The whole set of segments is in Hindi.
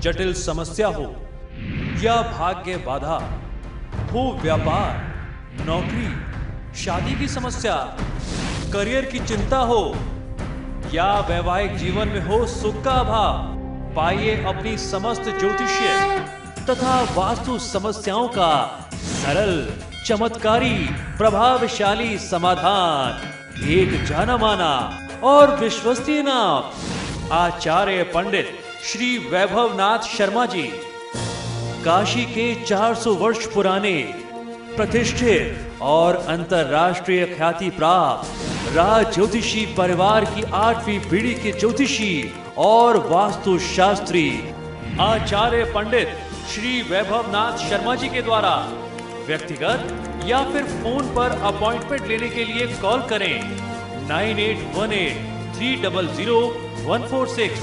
जटिल समस्या हो या भाग्य बाधा हो, व्यापार, नौकरी, शादी की समस्या, करियर की चिंता हो या वैवाहिक जीवन में हो सुख का अभाव, पाइए अपनी समस्त ज्योतिषीय तथा वास्तु समस्याओं का सरल, चमत्कारी, प्रभावशाली समाधान। एक जाना माना और विश्वसनीय नाम, आचार्य पंडित श्री वैभवनाथ शर्मा जी, काशी के 400 वर्ष पुराने प्रतिष्ठित और अंतरराष्ट्रीय ख्याति प्राप्त राज ज्योतिषी परिवार की 8वीं पीढ़ी के ज्योतिषी और वास्तु शास्त्री आचार्य पंडित श्री वैभवनाथ शर्मा जी के द्वारा व्यक्तिगत या फिर फोन पर अपॉइंटमेंट लेने के लिए कॉल करें 9818300146,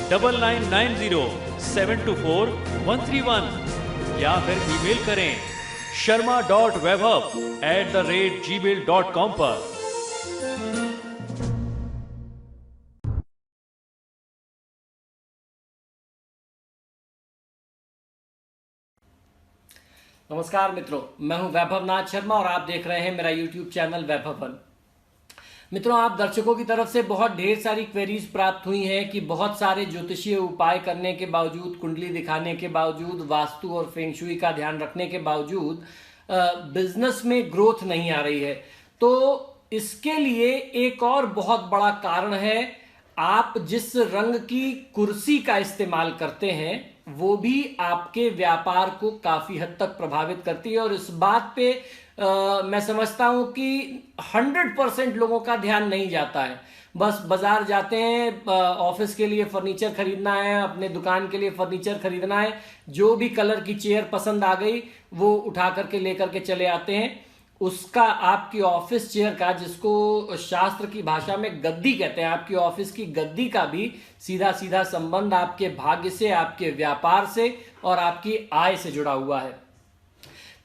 9990724131 या फिर ईमेल करें sharma.vaibhav@gmail.com पर। नमस्कार मित्रों, मैं हूं वैभवनाथ शर्मा और आप देख रहे हैं मेरा YouTube चैनल वैभवन। मित्रों, आप दर्शकों की तरफ से बहुत ढेर सारी क्वेरीज प्राप्त हुई हैं कि बहुत सारे ज्योतिषीय उपाय करने के बावजूद, कुंडली दिखाने के बावजूद, वास्तु और फेंगशुई का ध्यान रखने के बावजूद बिजनेस में ग्रोथ नहीं आ रही है। तो इसके लिए एक और बहुत बड़ा कारण है, आप जिस रंग की कुर्सी का इस्तेमाल करते हैं वो भी आपके व्यापार को काफी हद तक प्रभावित करती है। और इस बात पे मैं समझता हूं कि 100% लोगों का ध्यान नहीं जाता है। बस बाजार जाते हैं, ऑफिस के लिए फर्नीचर खरीदना है, अपने दुकान के लिए फर्नीचर खरीदना है, जो भी कलर की चेयर पसंद आ गई वो उठा करके लेकर के चले आते हैं। उसका, आपकी ऑफिस चेयर का, जिसको शास्त्र की भाषा में गद्दी कहते हैं, आपकी ऑफिस की गद्दी का भी सीधा सीधा संबंध आपके भाग्य से, आपके व्यापार से और आपकी आय से जुड़ा हुआ है।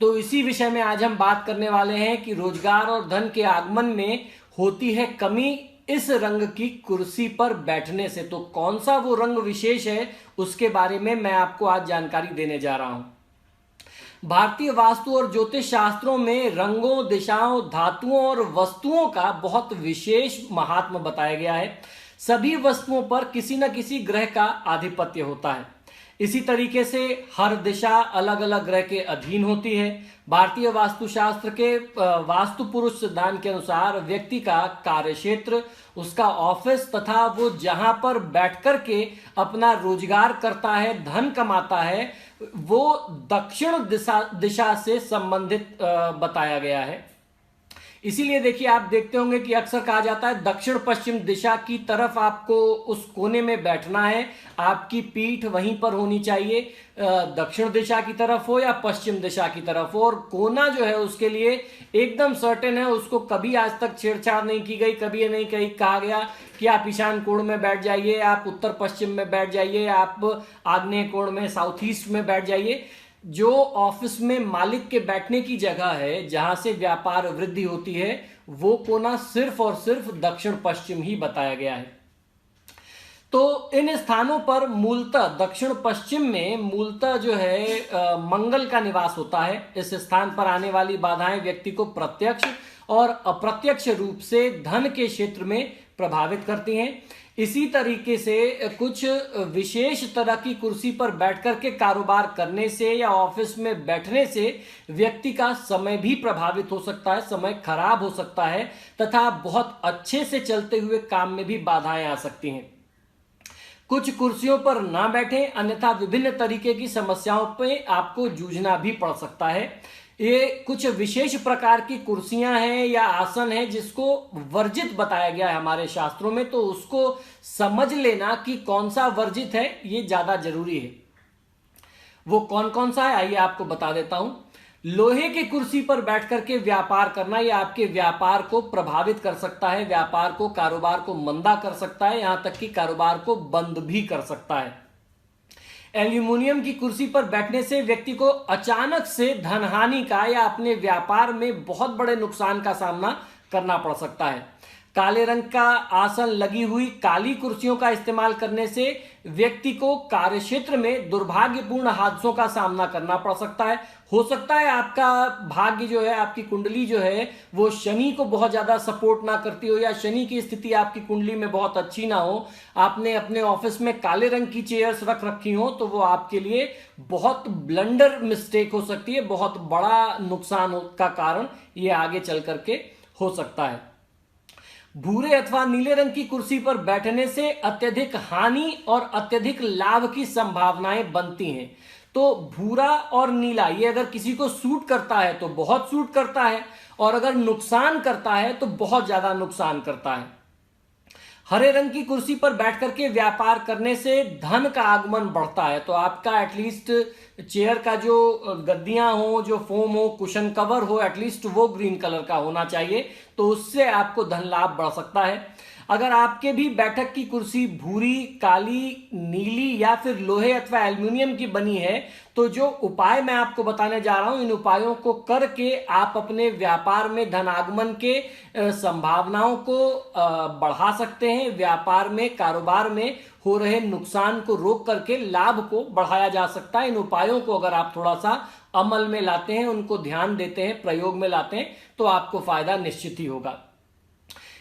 तो इसी विषय में आज हम बात करने वाले हैं कि रोजगार और धन के आगमन में होती है कमी इस रंग की कुर्सी पर बैठने से। तो कौन सा वो रंग विशेष है, उसके बारे में मैं आपको आज जानकारी देने जा रहा हूं। भारतीय वास्तु और ज्योतिष शास्त्रों में रंगों, दिशाओं, धातुओं और वस्तुओं का बहुत विशेष महात्म बताया गया है। सभी वस्तुओं पर किसी न किसी ग्रह का आधिपत्य होता है। इसी तरीके से हर दिशा अलग अलग ग्रह के अधीन होती है। भारतीय वास्तुशास्त्र के वास्तु पुरुष सिद्धांत के अनुसार व्यक्ति का कार्य क्षेत्र, उसका ऑफिस तथा वो जहां पर बैठकर के अपना रोजगार करता है, धन कमाता है, वो दक्षिण दिशा से संबंधित बताया गया है। इसीलिए देखिए, आप देखते होंगे कि अक्सर कहा जाता है दक्षिण पश्चिम दिशा की तरफ आपको उस कोने में बैठना है, आपकी पीठ वहीं पर होनी चाहिए, दक्षिण दिशा की तरफ हो या पश्चिम दिशा की तरफ हो। और कोना जो है उसके लिए एकदम सर्टेन है, उसको कभी आज तक छेड़छाड़ नहीं की गई। कभी ये नहीं कहा गया कि आप ईशान कोण में बैठ जाइए, आप उत्तर पश्चिम में बैठ जाइए, आप आग्नेय कोण में, साउथ ईस्ट में बैठ जाइए। जो ऑफिस में मालिक के बैठने की जगह है, जहां से व्यापार वृद्धि होती है, वो कोना सिर्फ और सिर्फ दक्षिण पश्चिम ही बताया गया है। तो इन स्थानों पर मूलतः दक्षिण पश्चिम में मूलतः जो है मंगल का निवास होता है। इस स्थान पर आने वाली बाधाएं व्यक्ति को प्रत्यक्ष और अप्रत्यक्ष रूप से धन के क्षेत्र में प्रभावित करती हैं। इसी तरीके से कुछ विशेष तरह की कुर्सी पर बैठकर के कारोबार करने से या ऑफिस में बैठने से व्यक्ति का समय भी प्रभावित हो सकता है, समय खराब हो सकता है तथा बहुत अच्छे से चलते हुए काम में भी बाधाएं आ सकती हैं। कुछ कुर्सियों पर ना बैठें, अन्यथा विभिन्न तरीके की समस्याओं पे आपको जूझना भी पड़ सकता है। ये कुछ विशेष प्रकार की कुर्सियां हैं या आसन हैं जिसको वर्जित बताया गया है हमारे शास्त्रों में। तो उसको समझ लेना कि कौन सा वर्जित है, ये ज्यादा जरूरी है। वो कौन कौन सा है, आइए आपको बता देता हूं। लोहे की कुर्सी पर बैठकर के व्यापार करना, यह आपके व्यापार को प्रभावित कर सकता है, व्यापार को, कारोबार को मंदा कर सकता है, यहां तक कि कारोबार को बंद भी कर सकता है। एल्यूमिनियम की कुर्सी पर बैठने से व्यक्ति को अचानक से धनहानि का या अपने व्यापार में बहुत बड़े नुकसान का सामना करना पड़ सकता है। काले रंग का आसन लगी हुई काली कुर्सियों का इस्तेमाल करने से व्यक्ति को कार्यक्षेत्र में दुर्भाग्यपूर्ण हादसों का सामना करना पड़ सकता है। हो सकता है आपका भाग्य जो है, आपकी कुंडली जो है वो शनि को बहुत ज्यादा सपोर्ट ना करती हो, या शनि की स्थिति आपकी कुंडली में बहुत अच्छी ना हो। आपने अपने ऑफिस में काले रंग की चेयर्स रख रखी हो तो वो आपके लिए बहुत ब्लंडर मिस्टेक हो सकती है, बहुत बड़ा नुकसान का कारण ये आगे चल करके हो सकता है। भूरे अथवा नीले रंग की कुर्सी पर बैठने से अत्यधिक हानि और अत्यधिक लाभ की संभावनाएं बनती हैं। तो भूरा और नीला ये अगर किसी को सूट करता है तो बहुत सूट करता है, और अगर नुकसान करता है तो बहुत ज्यादा नुकसान करता है। हरे रंग की कुर्सी पर बैठ करके व्यापार करने से धन का आगमन बढ़ता है। तो आपका एटलीस्ट चेयर का जो गद्दियां हो, जो फोम हो, कुशन कवर हो, एटलीस्ट वो ग्रीन कलर का होना चाहिए, तो उससे आपको धन लाभ बढ़ सकता है। अगर आपके भी बैठक की कुर्सी भूरी, काली, नीली या फिर लोहे अथवा एल्युमिनियम की बनी है, तो जो उपाय मैं आपको बताने जा रहा हूं, इन उपायों को करके आप अपने व्यापार में धन आगमन के संभावनाओं को बढ़ा सकते हैं। व्यापार में, कारोबार में हो रहे नुकसान को रोक करके लाभ को बढ़ाया जा सकता है। इन उपायों को अगर आप थोड़ा सा अमल में लाते हैं, उनको ध्यान देते हैं, प्रयोग में लाते हैं, तो आपको फायदा निश्चित ही होगा।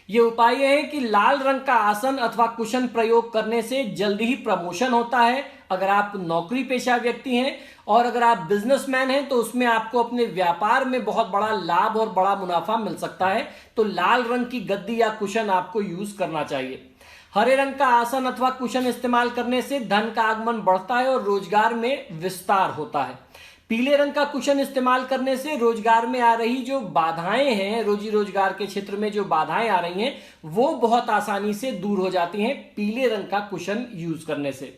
ये उपाय यह है कि लाल रंग का आसन अथवा कुशन प्रयोग करने से जल्दी ही प्रमोशन होता है अगर आप नौकरी पेशा व्यक्ति हैं, और अगर आप बिजनेसमैन हैं तो उसमें आपको अपने व्यापार में बहुत बड़ा लाभ और बड़ा मुनाफा मिल सकता है। तो लाल रंग की गद्दी या कुशन आपको यूज करना चाहिए। हरे रंग का आसन अथवा कुशन इस्तेमाल करने से धन का आगमन बढ़ता है और रोजगार में विस्तार होता है। पीले रंग का कुशन इस्तेमाल करने से रोजगार में आ रही जो बाधाएं हैं, रोजी रोजगार के क्षेत्र में जो बाधाएं आ रही हैं, वो बहुत आसानी से दूर हो जाती हैं पीले रंग का कुशन यूज करने से।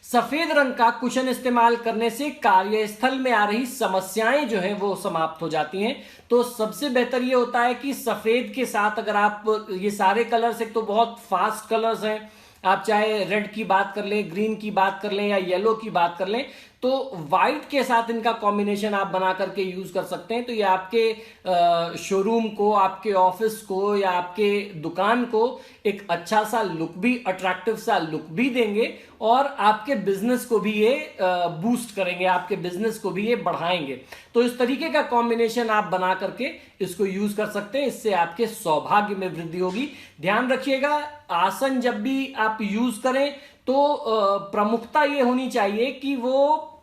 सफेद रंग का कुशन इस्तेमाल करने से कार्यस्थल में आ रही समस्याएं जो हैं वो समाप्त हो जाती हैं। तो सबसे बेहतर ये होता है कि सफेद के साथ अगर आप ये सारे कलर्स, एक तो बहुत फास्ट कलर्स हैं, आप चाहे रेड की बात कर लें, ग्रीन की बात कर लें या येलो की बात कर लें, तो व्हाइट के साथ इनका कॉम्बिनेशन आप बना करके यूज कर सकते हैं। तो ये आपके शोरूम को, आपके ऑफिस को या आपके दुकान को एक अच्छा सा लुक भी, अट्रैक्टिव सा लुक भी देंगे, और आपके बिजनेस को भी ये बूस्ट करेंगे, आपके बिजनेस को भी ये बढ़ाएंगे। तो इस तरीके का कॉम्बिनेशन आप बना करके इसको यूज कर सकते हैं। इससे आपके सौभाग्य में वृद्धि होगी। ध्यान रखिएगा, आसन जब भी आप यूज करें तो प्रमुखता ये होनी चाहिए कि वो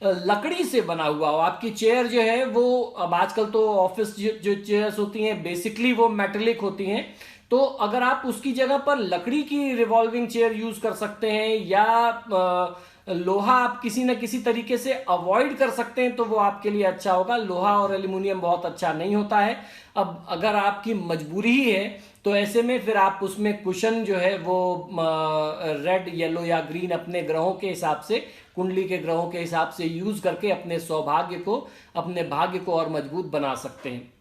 लकड़ी से बना हुआ हो। आपकी चेयर जो है वो, अब आजकल तो ऑफिस जो चेयर्स होती हैं बेसिकली वो मेटेलिक होती हैं, तो अगर आप उसकी जगह पर लकड़ी की रिवॉल्विंग चेयर यूज कर सकते हैं, या लोहा आप किसी न किसी तरीके से अवॉइड कर सकते हैं, तो वो आपके लिए अच्छा होगा। लोहा और एल्युमिनियम बहुत अच्छा नहीं होता है। अब अगर आपकी मजबूरी ही है तो ऐसे में फिर आप उसमें कुशन जो है वो रेड, येलो या ग्रीन अपने ग्रहों के हिसाब से, कुंडली के ग्रहों के हिसाब से यूज करके अपने सौभाग्य को, अपने भाग्य को और मजबूत बना सकते हैं।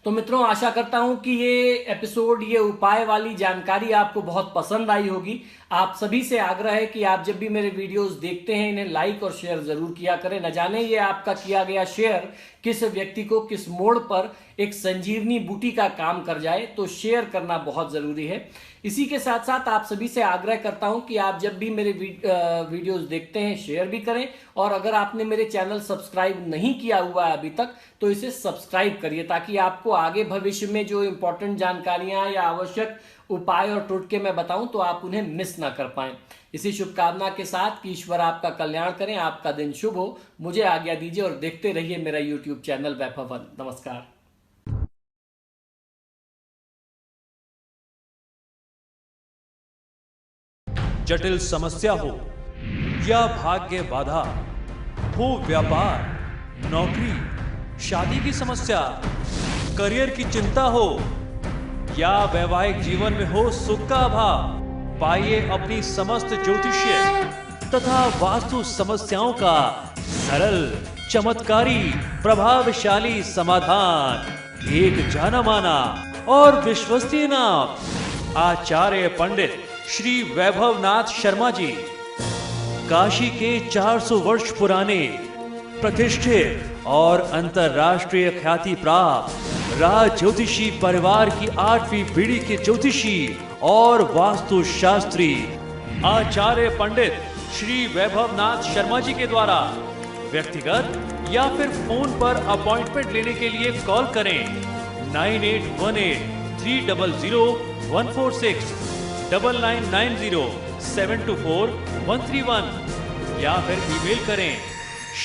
तो मित्रों, आशा करता हूं कि ये एपिसोड, ये उपाय वाली जानकारी आपको बहुत पसंद आई होगी। आप सभी से आग्रह है कि आप जब भी मेरे वीडियोस देखते हैं इन्हें लाइक और शेयर जरूर किया करें। न जाने ये आपका किया गया शेयर किस व्यक्ति को किस मोड़ पर एक संजीवनी बूटी का काम कर जाए, तो शेयर करना बहुत जरूरी है। इसी के साथ साथ आप सभी से आग्रह करता हूं कि आप जब भी मेरे वीडियोस देखते हैं शेयर भी करें, और अगर आपने मेरे चैनल सब्सक्राइब नहीं किया हुआ है अभी तक तो इसे सब्सक्राइब करिए, ताकि आपको आगे भविष्य में जो इंपॉर्टेंट जानकारियां या आवश्यक उपाय और टोटके मैं बताऊं तो आप उन्हें मिस ना कर पाएं। इसी शुभकामना के साथ कि ईश्वर आपका कल्याण करें, आपका दिन शुभ हो, मुझे आज्ञा दीजिए और देखते रहिए मेरा यूट्यूब चैनल वैभव वन। नमस्कार। जटिल समस्या हो या भाग्य बाधा हो, व्यापार, नौकरी, शादी की समस्या, करियर की चिंता हो या वैवाहिक जीवन में हो सुख का अभाव, पाइए अपनी समस्त ज्योतिषीय तथा वास्तु समस्याओं का सरल, चमत्कारी, प्रभावशाली समाधान एक जाना माना और विश्वसनीय नाम आचार्य पंडित श्री वैभवनाथ शर्मा जी, काशी के 400 वर्ष पुराने प्रतिष्ठित और अंतरराष्ट्रीय ख्याति प्राप्त राज ज्योतिषी परिवार की 8वीं पीढ़ी के ज्योतिषी और वास्तु शास्त्री आचार्य पंडित श्री वैभवनाथ शर्मा जी के द्वारा। व्यक्तिगत या फिर फोन पर अपॉइंटमेंट लेने के लिए कॉल करें 9818-300-146, 9990-724-131 या फिर ईमेल करें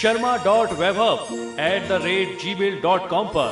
sharma.vaibhav@gmail.com पर।